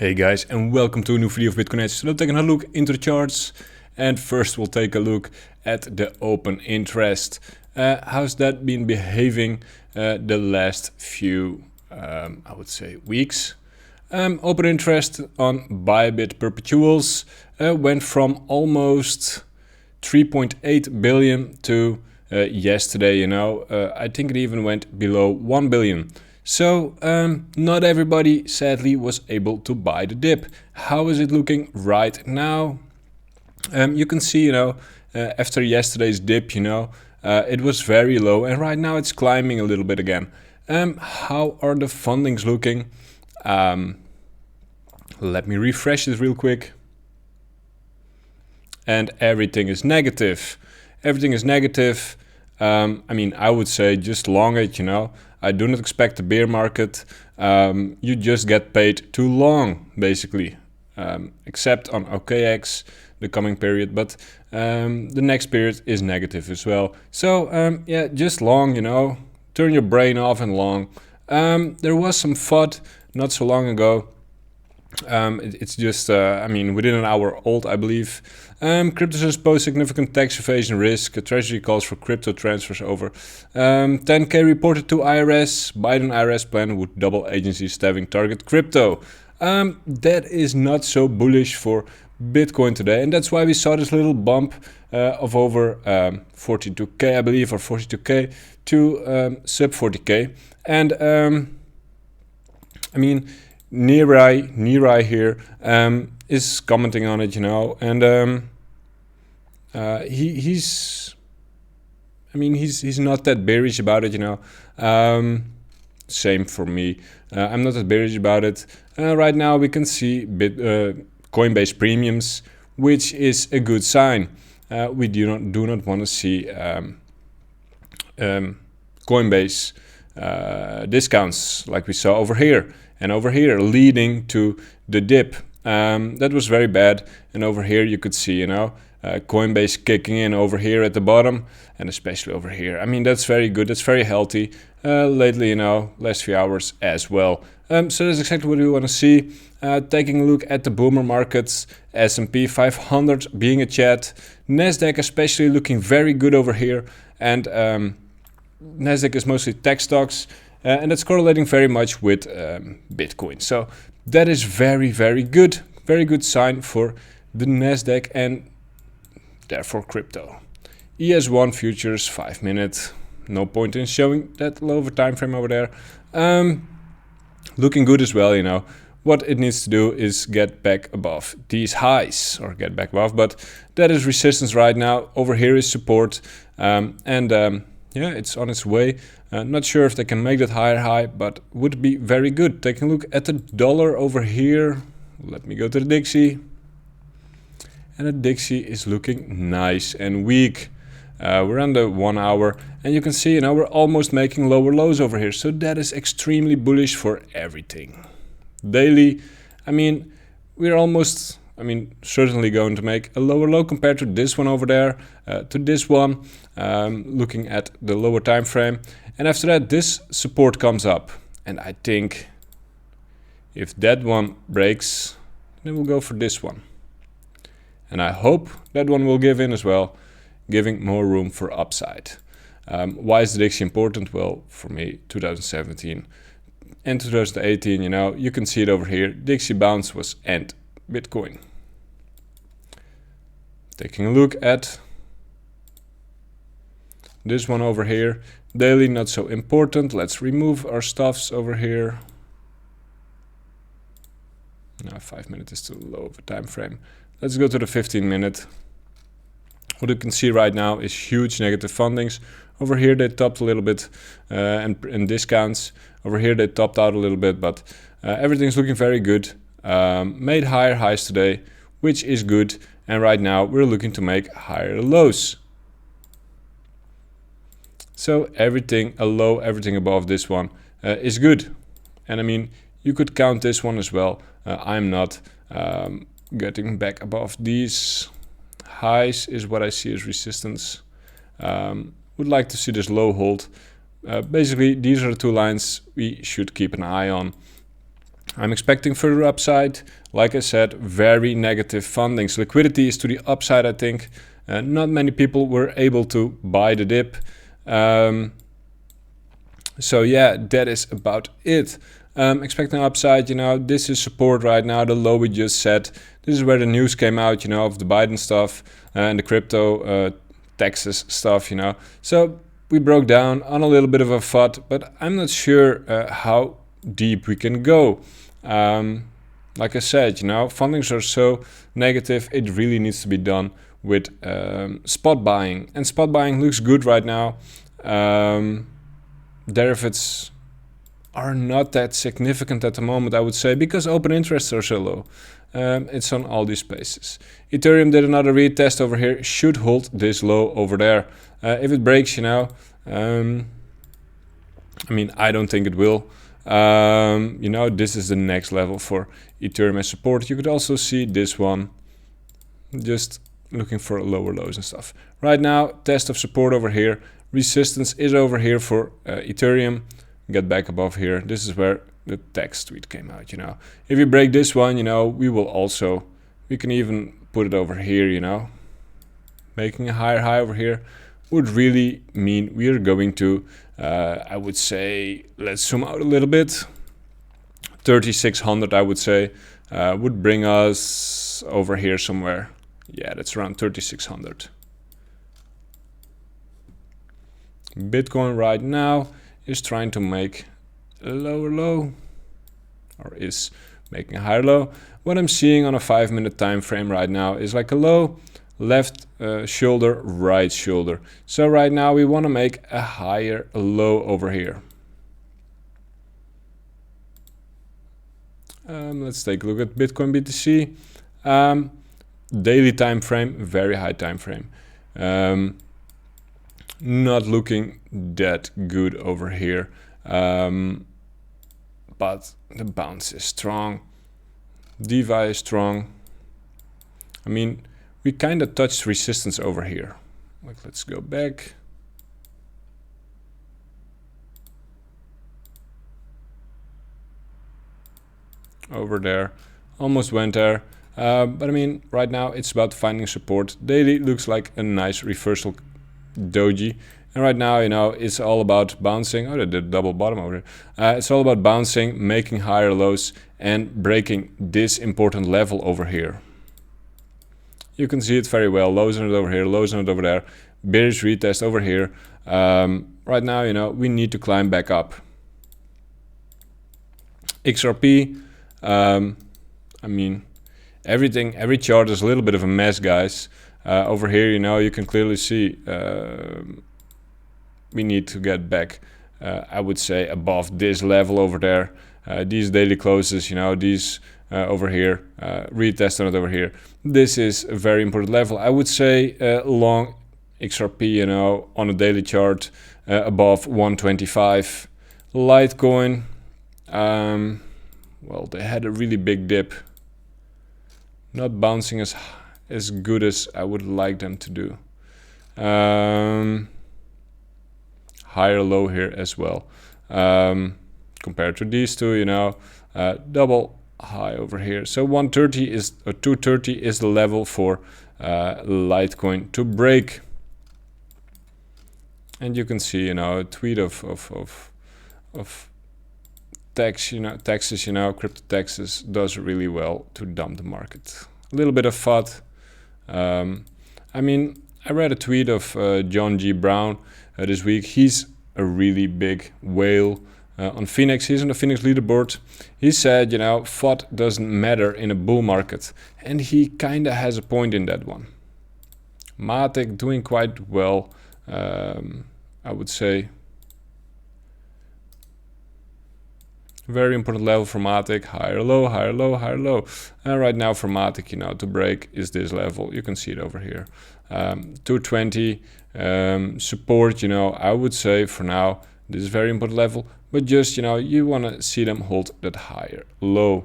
Hey guys, and welcome to a new video of Bitcoin. So let's take a look into the charts, and first we'll take a look at the open interest. How's that been behaving the last few, I would say, weeks? Open interest on Bybit perpetuals went from almost 3.8 billion to yesterday, I think it even went below 1 billion. So not everybody sadly was able to buy the dip. How is it looking right now? You can see, after yesterday's dip, it was very low, and right now it's climbing a little bit again. How are the fundings looking? Let me refresh this real quick. And everything is negative. Everything is negative. I would say just long it, I do not expect a bear market. You just get paid too long, basically, except on OKX, the coming period. But the next period is negative as well. So, yeah, just long, turn your brain off and long. There was some FUD not so long ago. It's just, within an hour old, I believe. Cryptos pose significant tax evasion risk. A treasury calls for crypto transfers over 10K reported to IRS. Biden IRS plan would double agency staffing target crypto. That is not so bullish for Bitcoin today, and that's why we saw this little bump of over 42K, I believe, or 42K to sub 40K. And Nirai here is commenting on it, and he's not that bearish about it, same for me. I'm not that bearish about it. Right now we can see Coinbase premiums, which is a good sign. We do not want to see Coinbase discounts like we saw over here. And over here, leading to the dip. That was very bad. And over here, you could see, Coinbase kicking in over here at the bottom, and especially over here. That's very good. That's very healthy. Lately, last few hours as well. So that's exactly what we want to see. Taking a look at the boomer markets, S&P 500 being a chat, Nasdaq especially looking very good over here, and Nasdaq is mostly tech stocks. And that's correlating very much with Bitcoin. So that is very, very good. Very good sign for the Nasdaq and therefore crypto. ES1 futures 5 minute. No point in showing that lower time frame over there. Looking good as well, What it needs to do is get back above these highs, or get back above, but that is resistance right now. Over here is support, yeah, it's on its way. Not sure if they can make that higher high, but would be very good. Taking a look at the dollar over here. Let me go to the Dixie. And the Dixie is looking nice and weak. We're on the 1 hour, and you can see, we're almost making lower lows over here. So that is extremely bullish for everything. Daily, we're almost, certainly going to make a lower low compared to this one over there, to this one, looking at the lower time frame. And after that, this support comes up. And I think if that one breaks, then we'll go for this one. And I hope that one will give in as well, giving more room for upside. Why is the Dixie important? Well, for me, 2017 and 2018, you can see it over here. Dixie bounce was end Bitcoin. Taking a look at this one over here. Daily, not so important. Let's remove our stuffs over here. Now 5 minutes is too low of a time frame. Let's go to the 15 minute. What you can see right now is huge negative fundings. Over here they topped a little bit, and discounts. Over here they topped out a little bit, but everything's looking very good. Made higher highs today, which is good. And right now we're looking to make higher lows. So everything above this one is good. And you could count this one as well. I'm not getting back above these highs is what I see as resistance. Would like to see this low hold. Basically, these are the two lines we should keep an eye on. I'm expecting further upside. Like I said, very negative fundings. Liquidity is to the upside, I think. Not many people were able to buy the dip. So yeah, that is about it. Expecting upside, you know, this is support right now, the low we just set. This is where the news came out, you know, of the Biden stuff and the crypto taxes stuff, you know. So we broke down on a little bit of a FUD, but I'm not sure how deep we can go. Like I said, you know, fundings are so negative, it really needs to be done with spot buying. And spot buying looks good right now. Derivatives are not that significant at the moment, I would say, because open interests are so low. It's on all these places. Ethereum did another retest over here, should hold this low over there. If it breaks, you know, I mean, I don't think it will. You know, this is the next level for Ethereum as support. You could also see this one, just looking for lower lows and stuff. Right now, test of support over here. Resistance is over here for Ethereum. Get back above here. This is where the text tweet came out, you know. If we break this one, you know, we can even put it over here, you know. Making a higher high over here would really mean we are going to, I would say, let's zoom out a little bit. 3,600, I would say, would bring us over here somewhere. Yeah, that's around 3,600. Bitcoin right now is trying to make a lower low, or is making a higher low. What I'm seeing on a 5-minute time frame right now is like a low, left shoulder, right shoulder. So right now we want to make a higher low over here. Let's take a look at Bitcoin BTC. Daily time frame, very high time frame. Not looking that good over here. But the bounce is strong. DeFi is strong. I mean, we kind of touched resistance over here. Like, let's go back. Over there, almost went there. But I mean, right now it's about finding support. Daily looks like a nice reversal doji. And right now, you know, it's all about bouncing. Oh, they did double bottom over here. It's all about bouncing, making higher lows, and breaking this important level over here. You can see it very well. Lows on it over here, lows on it over there. Bearish retest over here. Right now, you know, we need to climb back up. XRP, I mean, every chart is a little bit of a mess, guys. Over here, you know, you can clearly see we need to get back, I would say, above this level over there. These daily closes, you know, these over here, retest on it over here. This is a very important level. I would say long XRP, you know, on a daily chart above 125. Litecoin, well, they had a really big dip. Not bouncing as good as I would like them to do. Higher low here as well. Compared to these two, you know, double high over here. So 130 is, or 230 is the level for Litecoin to break. And you can see, you know, a tweet of tax, you know, taxes, you know, crypto taxes does really well to dump the market. A little bit of FUD. I mean, I read a tweet of John G. Brown this week. He's a really big whale on Phoenix. He's on the Phoenix leaderboard. He said, you know, FUD doesn't matter in a bull market. And he kind of has a point in that one. Matic doing quite well, I would say. Very important level for Matic. Higher low, higher low, higher low. And right now for Matic, you know, to break is this level. You can see it over here. 220 support, you know, I would say for now this is a very important level, but just, you know, you want to see them hold that higher low.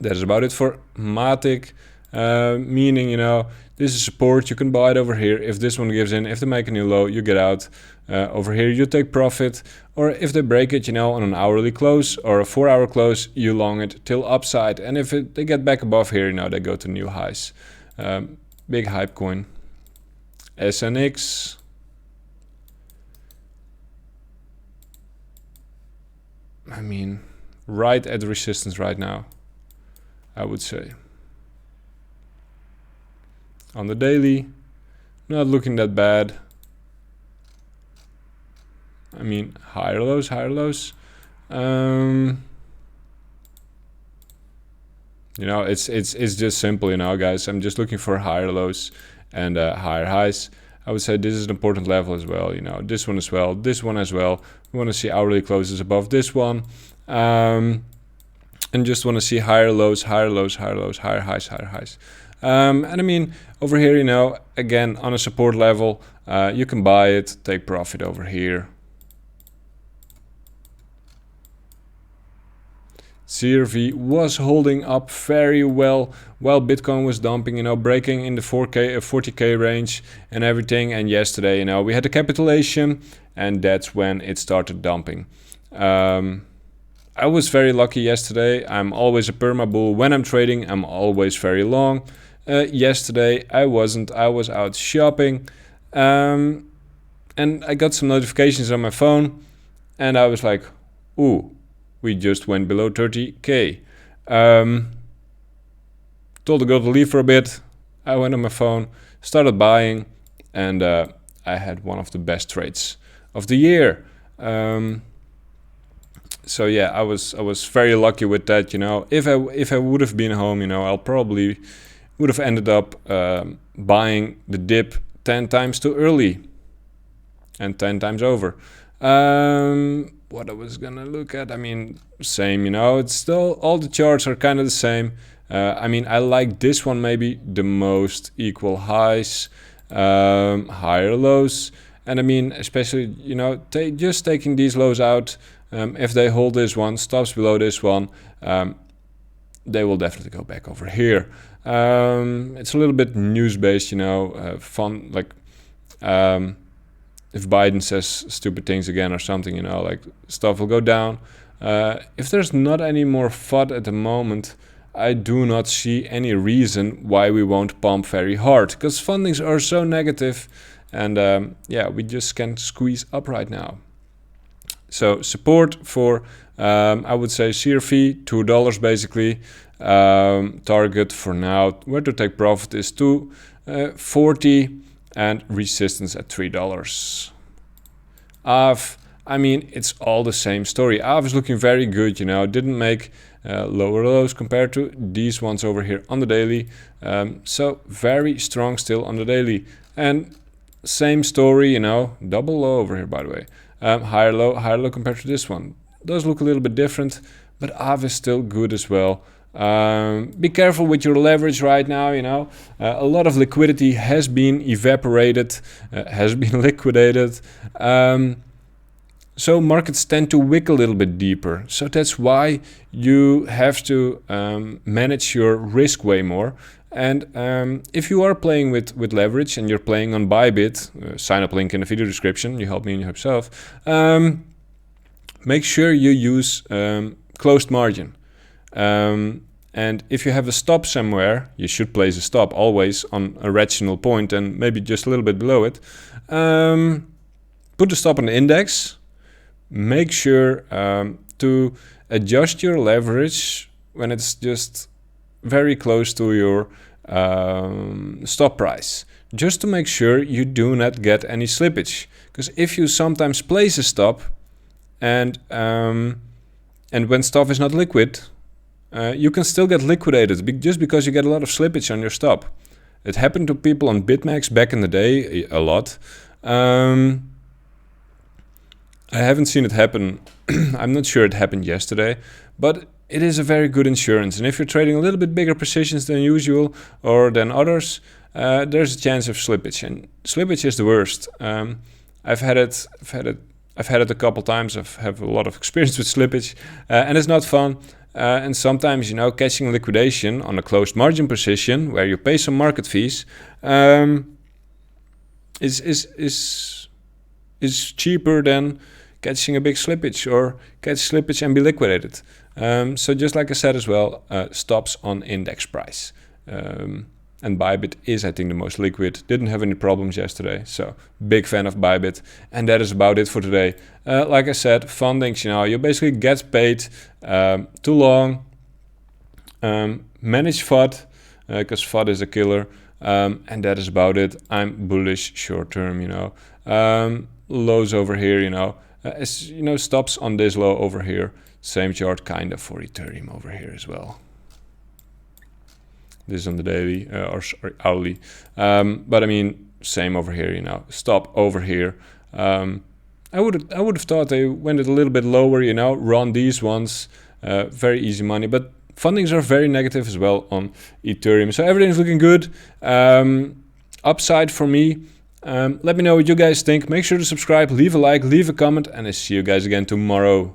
That is about it for Matic. meaning, you know, this is support, you can buy it over here. If this one gives in, if they make a new low, you get out. Over here you take profit, or if they break it, you know, on an hourly close or a 4-hour close, you long it till upside. And if they get back above here, you know, they go to new highs. Big hype coin. SNX. I mean, right at the resistance right now, I would say. On the daily, not looking that bad. I mean, higher lows, higher lows. You know, it's just simple, you know, guys. I'm just looking for higher lows and higher highs. I would say this is an important level as well, you know, this one as well, this one as well. We want to see hourly closes above this one. And just want to see higher lows, higher lows, higher lows, higher highs, higher highs. And I mean, over here, you know, again, on a support level, you can buy it, take profit over here. CRV was holding up very well while Bitcoin was dumping, you know, breaking in the 40k range and everything. And yesterday, you know, we had a capitulation, and that's when it started dumping. I was very lucky yesterday. I'm always a perma bull. When I'm trading, I'm always very long. Yesterday, I wasn't. I was out shopping. And I got some notifications on my phone. And I was like, ooh, we just went below 30k. Told the girl to leave for a bit. I went on my phone, started buying. And I had one of the best trades of the year. So yeah, I was very lucky with that, you know. If I would have been home, you know, I'll probably would have ended up buying the dip 10 times too early and 10 times over. What I was gonna look at, I mean, same, you know, it's still, all the charts are kind of the same. I mean, I like this one maybe the most, equal highs, higher lows. And I mean, especially, you know, just taking these lows out, if they hold this one, stops below this one, they will definitely go back over here. It's a little bit news-based, you know, fun, like, if Biden says stupid things again or something, you know, like, stuff will go down. If there's not any more FUD at the moment, I do not see any reason why we won't pump very hard, because fundings are so negative, and yeah, we just can't squeeze up right now. So support for, I would say CRV, $2 basically. Target for now, where to take profit is 240, and resistance at $3. AAVE, I mean, it's all the same story. AAVE is looking very good, you know, didn't make lower lows compared to these ones over here on the daily. So very strong still on the daily. And same story, you know, double low over here, by the way. Higher low compared to this one. Those look a little bit different, but AAVE is still good as well. Be careful with your leverage right now, you know. A lot of liquidity has been evaporated, has been liquidated. So markets tend to wick a little bit deeper. So that's why you have to manage your risk way more. And if you are playing with leverage and you're playing on Bybit, sign up link in the video description, you help me and you help yourself, make sure you use closed margin. And if you have a stop somewhere, you should place a stop always on a rational point and maybe just a little bit below it. Put the stop on the index. Make sure to adjust your leverage when it's just very close to your stop price, just to make sure you do not get any slippage. Because if you sometimes place a stop and when stuff is not liquid, you can still get liquidated just because you get a lot of slippage on your stop. It happened to people on BitMEX back in the day a lot. I haven't seen it happen. I'm not sure it happened yesterday, but it is a very good insurance. And if you're trading a little bit bigger positions than usual or than others, there's a chance of slippage. And slippage is the worst. I've had it a couple times. I have a lot of experience with slippage, and it's not fun. and sometimes, you know, catching liquidation on a closed margin position where you pay some market fees is cheaper than catching a big slippage or catch slippage and be liquidated. So just like I said as well, stops on index price. And Bybit is, I think, the most liquid. Didn't have any problems yesterday, so big fan of Bybit. And that is about it for today. Like I said, fundings, you know, you basically get paid too long. Manage FUD, because FUD is a killer. And that is about it. I'm bullish short term, you know. Lows over here, you know. As you know, stops on this low over here. Same chart kind of for Ethereum over here as well. This is on the daily or hourly, but I mean same over here. You know, stop over here. I would have thought they went a little bit lower. You know, run these ones, very easy money, but fundings are very negative as well on Ethereum. So everything's looking good. Upside for me. Let me know what you guys think. Make sure to subscribe, leave a like, leave a comment, and I see you guys again tomorrow.